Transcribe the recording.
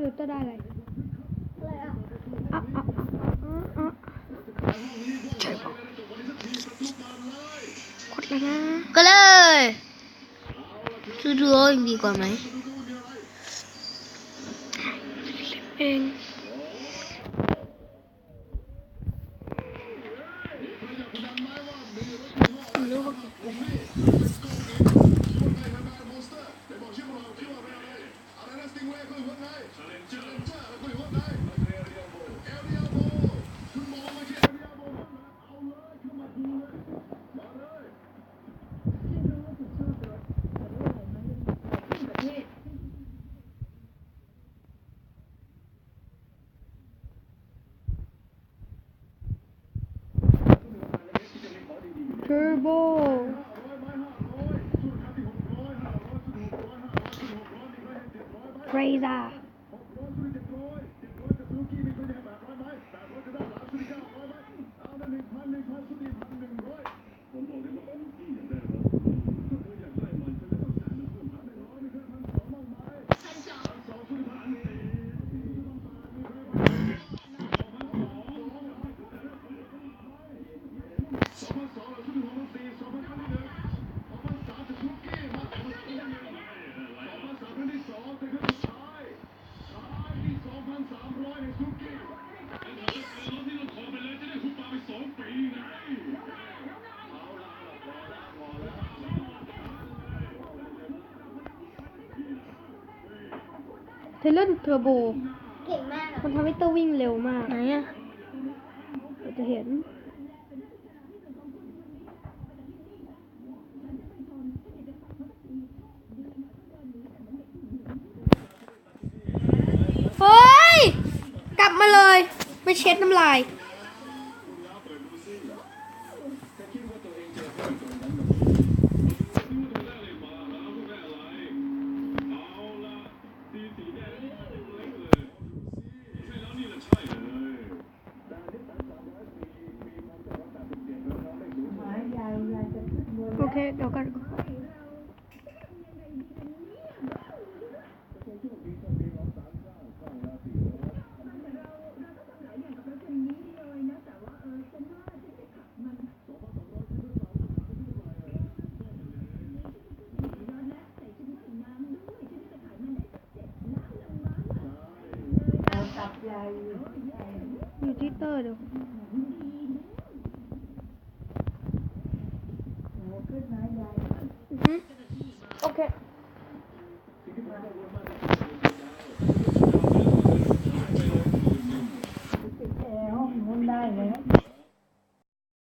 หรือจะได้อะไรใช่ปะกดแล้วนะก็เลยซื้อเรือยังดีกว่าไหมเองรู้ว่าเทอร์โบเรซ่าเทเลอร์เทอร์โบเก่งมากมันทำให้เตอร์วิ่งเร็วมากไหนอะเราจะเห็นเฮ้ยกลับมาเลยไม่เช็ดน้ำลายโอเคเดี๋ยวกันอยู่ที่เตอร์เดี๋ยวโอเค